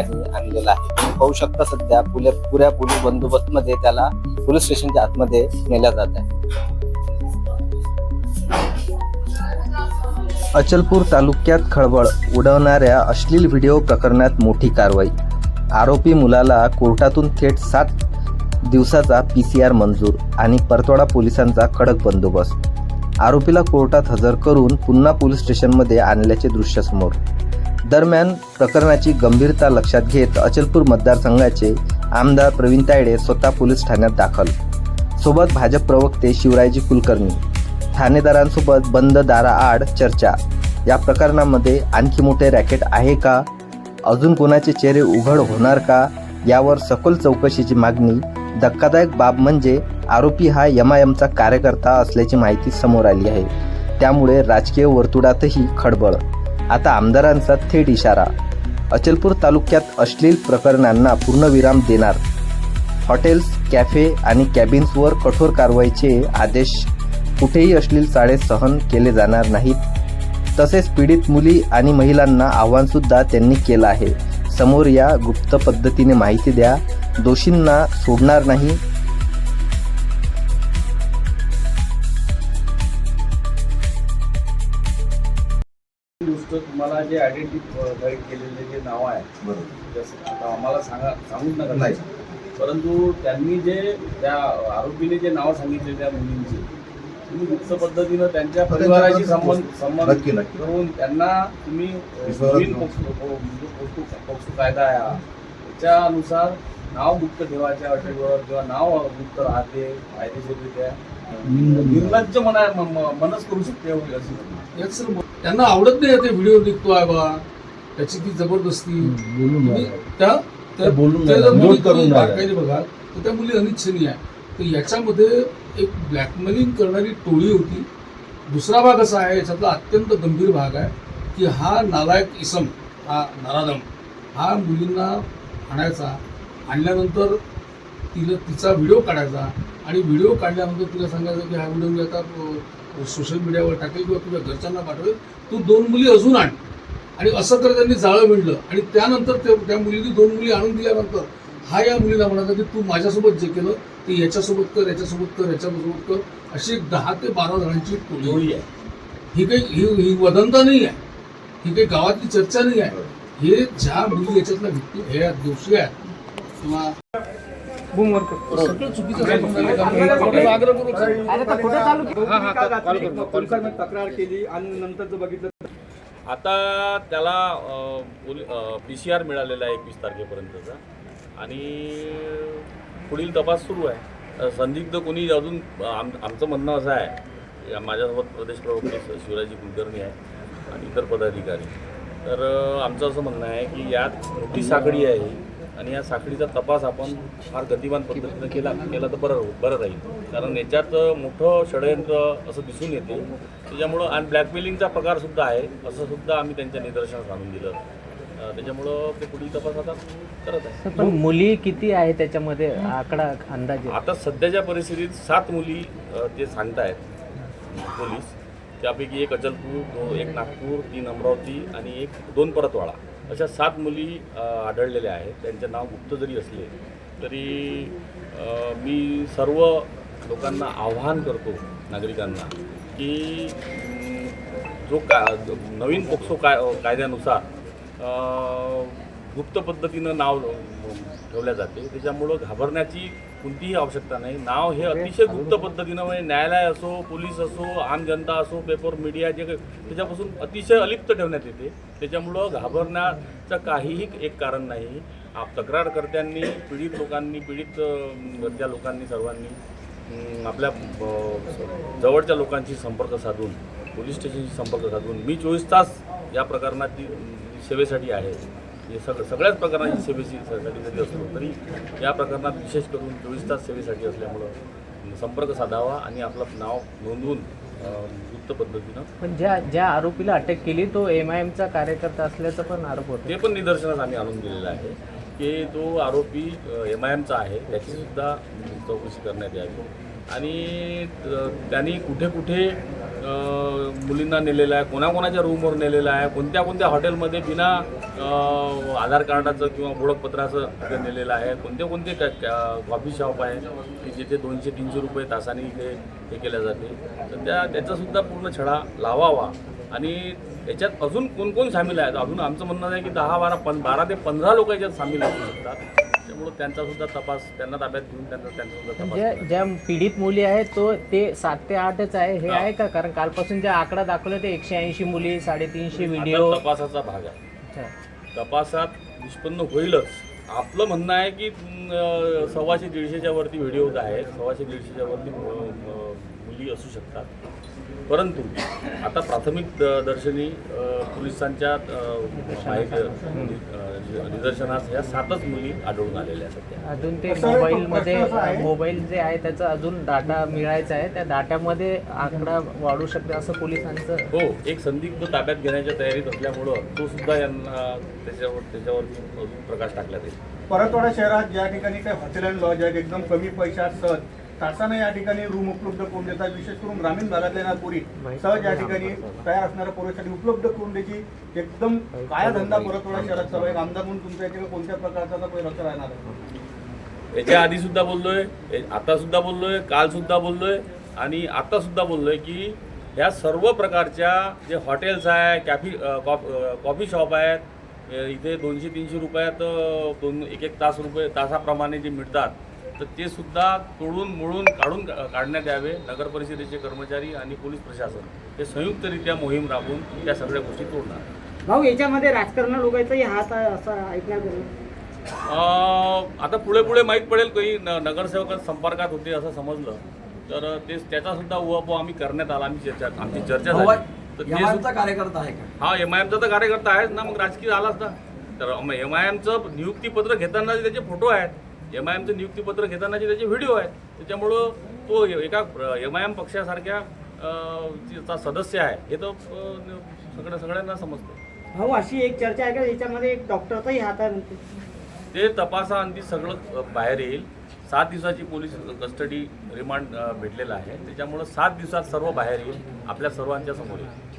ठिकाणी आणलेला आहे. तुम्ही पाहू शकता सध्या पुऱ्या पोलीस बंदोबस्तमध्ये त्याला पोलीस स्टेशनच्या आतमध्ये नेल्या जात आहे. अचलपूर तालुक्यात खळबळ उडवणाऱ्या अश्लील व्हिडिओ प्रकरणात मोठी कारवाई. आरोपी मुलाला कोर्टातून थेट 7 दिवसाचा PCR मंजूर आणि परतवाडा पोलिसांचा कडक बंदोबस्त. आरोपीला कोर्टात हजर करून पुन्हा पोलीस स्टेशनमध्ये आणल्याचे दृश्य समोर. दरम्यान प्रकरणाची गंभीरता लक्षात घेत अचलपूर मतदारसंघाचे आमदार प्रवीण तायडे स्वतः पोलीस ठाण्यात दाखल. सोबत भाजप प्रवक्ते शिवरायजी कुलकर्णी. ठाणेदारांसोबत बंद दाराआड चर्चा. या प्रकरणामध्ये आणखी मोठे रॅकेट आहे का? अजून कोणाचे चेहरे उघड होणार का? यावर सखोल चौकशीची मागणी. धक्कादायक बाब म्हणजे आरोपी हा MIMचा कार्यकर्ता असल्याची माहिती समोर आली आहे. त्यामुळे राजकीय वर्तुळातही खळबळ. आता आमदारांचा थेट इशारा. अचलपूर तालुक्यात अश्लील प्रकरणांना पूर्णविराम देणार. हॉटेल्स, कॅफे आणि कॅबिन्सवर कठोर कारवाईचे आदेश. कुठेही अश्लील चाळे सहन केले जाणार नाहीत. तसेच पीडित मुली आणि महिलांना आव्हानसुद्धा त्यांनी केलं आहे. समोर या, गुप्त पद्धतीने माहिती द्या. दोषींना सोडणार नाही. तुम्हाला जे आयडेंटिफाईड केलेले जे नाव आहे, बरोबर, जसं आता आम्हाला सांगूच नका नाही, परंतु त्यांनी जे त्या आरोपीने जे नाव सांगितले त्या मुलींचे, तुम्ही गुप्त पद्धतीनं त्यांच्या परिवाराशी संबंध करून त्यांना तुम्ही नवीन पोक्सो कायदा आहे त्याच्यानुसार नाव गुप्त ठेवायच्या अटेवर किंवा नाव गुप्त राहते कायदेशीररित्या निर्लज्ज मनच करू शकते. त्यांना आवडत नाही ते व्हिडिओ निघतोय बा, त्याची ती जबरदस्ती बघा, तर त्या मुली अनिच्छनीय आहे. तर याच्यामध्ये एक ब्लॅकमेलिंग करणारी टोळी होती. दुसरा भाग असा आहे, याच्यातला अत्यंत गंभीर भाग आहे की हा नालायक इसम, हा नराधम, हा मुलींना आणायचा, आणल्यानंतर तिचा व्हिडिओ काढायचा आणि व्हिडिओ काढल्यानंतर तिला सांगायचं की हा व्हिडिओ मी आता सोशल मीडियावर टाकेल किंवा तुझ्या घरच्यांना पाठवेल, तू 2 मुली अजून आण. आणि असं कर त्यांनी जाळं विणलं. आणि त्यानंतर त्या मुलीने 2 मुली आणून दिल्यानंतर हा या मुलीला म्हणाला की तू माझ्यासोबत जे केलं ते याच्यासोबत कर, याच्यासोबत कर, याच्यासोबत कर. अशी 10 ते 12 जणांची टोळी आहे. ही काही ही वदंता नाही आहे, ही काही गावातली चर्चा नाही आहे. हे ज्या मुली याच्यातल्या व्यक्ती हे दोषी आहेत किंवा तक्रार केली आणि नंतर बघितलं आता त्याला PCR मिळालेला आहे 21 तारखेपर्यंतचा आणि पुढील तपास सुरू आहे. संदिग्ध कोणी अजून आमचं म्हणणं असं आहे, माझ्यासोबत प्रदेश प्रवक्ते शिवराजी कुलकर्णी आहे आणि इतर पदाधिकारी, तर आमचं असं म्हणणं आहे की यात मोठी साखळी आहे आणि या साखळीचा तपास आपण फार गतिमान पद्धतीनं केला तर बरं राहील. कारण याच्यात मोठं षडयंत्र असं दिसून येते. त्याच्यामुळं आणि ब्लॅकमेलिंगचा प्रकारसुद्धा आहे असं सुद्धा आम्ही त्यांच्या निदर्शनास आणून दिलं. त्याच्यामुळं ते पुढील तपास आता करत आहे. पण मुली किती आहे त्याच्यामध्ये आकडा अंदाजे? आता सध्याच्या परिस्थितीत 7 मुली ते सांगतायत पोलीस. त्यापैकी 1 अचलपूर, 1 नागपूर, 3 अमरावती आणि 2 परतवाडा, अशा 7 मुली आढळलेल्या आहेत. त्यांचे नाव गुप्त जरी असले तरी मी सर्व लोकांना आवाहन करतो, नागरिकांना, की जो नवीन पोक्सो कायद्यानुसार गुप्त पद्धतीनं नाव ठेवल्या जाते, त्याच्यामुळं घाबरण्याची कोणतीही आवश्यकता नाही. नाव हे अतिशय गुप्त पद्धतीनं, म्हणजे न्यायालय असो, पोलीस असो, आम जनता असो, पेपर, मीडिया, जे त्याच्यापासून अतिशय अलिप्त ठेवण्यात येते. त्याच्यामुळं घाबरण्याचं काहीही एक कारण नाही. तक्रारकर्त्यांनी, पीडित लोकांनी, पीडित घरच्या लोकांनी, सर्वांनी आपल्या जवळच्या लोकांशी संपर्क साधून, पोलीस स्टेशनशी संपर्क साधून, मी 24 तास या प्रकरणाची सेवेसाठी आहे. हे सगळ्याच प्रकरणाची सेवेसाठी जरी असलो तरी या प्रकरणात विशेष करून 24 तास सेवेसाठी असल्यामुळं संपर्क साधावा आणि आपलं नाव नोंदवून गुप्त पद्धतीनं. पण ज्या आरोपीला अटक केली तो MIMचा कार्यकर्ता असल्याचा पण आरोप होता. ते पण निदर्शनास आम्ही आणून दिलेलं आहे की तो आरोपी MIMचा आहे, त्याचीसुद्धा चौकशी करण्यात यावी आणि त्यांनी कुठे कुठे मुलींना नेलेलं आहे, कोणाकोणाच्या रूमवर नेलेलं आहे, कोणत्या कोणत्या हॉटेलमध्ये बिना आधार कार्डाचं किंवा ओळखपत्राचं तिथे नेलेलं आहे, कोणते कोणते कॉफी शॉप आहे की जिथे 200-300 रुपये तासाने इथे हे केलं जाते. तर त्याचासुद्धा पूर्ण छडा लावावा. आणि याच्यात अजून कोण कोण सामील आहेत, अजून आमचं म्हणणं आहे की 12 ते 15 लोक याच्यात सामील असू शकतात. त्यामुळं त्यांचासुद्धा तपास, त्यांना ताब्यात घेऊन त्यांचासुद्धा तपास. ज्या पीडित मुली आहेत ते 7 ते 8च आहे, हे आहे का? कारण कालपासून जे आकडा दाखवला ते 180 मुली, 350 व्हिडिओ. आता तपासाचा भाग आहे. तपासात निष्पन्न होईलच. आपलं म्हणणं आहे की 150-150च्या वरती व्हिडिओज आहेत, 150-150च्या वरती मुली असू शकतात. परंतु आता प्राथमिक दर्शनी पोलिसांच्या निदर्शनास ह्या 7च मुली आढळून आलेल्या आहेत. अजून ते मोबाईल जे आहे त्याचा अजून डाटा मिळायचा आहे, त्या डाट्यामध्ये आकडा वाढू शकते असं पोलिसांचं. हो, एक संदिग्ध ताब्यात घेण्याच्या तयारीत असल्यामुळं तो सुद्धा यांना त्याच्यावरती अजून प्रकाश टाकला जाईल. परतवाडा शहरात ज्या ठिकाणी काही हॉटेल अँड लॉज आहेत, एकदम कमी पैशात सहज तासानं या ठिकाणी रूम उपलब्ध करून देतात. विशेष करून ग्रामीण भागातल्या नागपुरी सहज या ठिकाणी तयार असणाऱ्या पोरांसाठी उपलब्ध करून द्यायची एकदम काया धंदा परतवाडा शहरात सर्व एक आमदार म्हणून तुमच्या इथे कोणत्या प्रकारचा पैसा राहणार आहे? याच्या आधी सुद्धा बोललोय, आता सुद्धा बोललोय, काल सुद्धा बोललोय आणि आता सुद्धा बोललोय की ह्या सर्व प्रकारच्या जे हॉटेल्स आहे, कॉफी शॉप आहेत, इथे 200-300 रुपयात 1-1 तासाप्रमाणे जे मिळतात, तर ते सुद्धा तोडून मोडून काढण्यात यावे. नगर परिषदेचे कर्मचारी आणि पोलीस प्रशासन हे संयुक्तरित्या मोहीम राबवून त्या सगळ्या गोष्टी तोडणार. भाऊ, याच्यामध्ये राजकारण लोकांचाही हात आहे असं ऐकण्यात आलं. आता पुढे माहीत पडेल. काही नगरसेवक संपर्कात होते असं समजलं तर त्याचा सुद्धा उहापोह आम्ही करण्यात आला. आमची चर्चा झाली. तर कार्यकर्ता आहे का? हा, MIMचा तर कार्यकर्ता आहेच ना, मग राजकीय आलाच ना. तर MIMचं नियुक्तीपत्र घेताना त्याचे फोटो आहेत, MIMचं नियुक्तीपत्र घेतानाचे त्याचे व्हिडिओ आहेत. त्याच्यामुळं तो एका MIM पक्षासारख्या चा सदस्य आहे हे तर सगळ्यांना समजतं. भाऊ, अशी एक चर्चा आहे का याच्यामध्ये एक डॉक्टरचाही हात आहे म्हणते? ते तपासाअंती सगळं बाहेर येईल. 7 दिवसाची पोलीस कस्टडी रिमांड भेटलेला आहे. त्याच्यामुळं 7 दिवसात सर्व बाहेर येईल, आपल्या सर्वांच्या समोर येईल.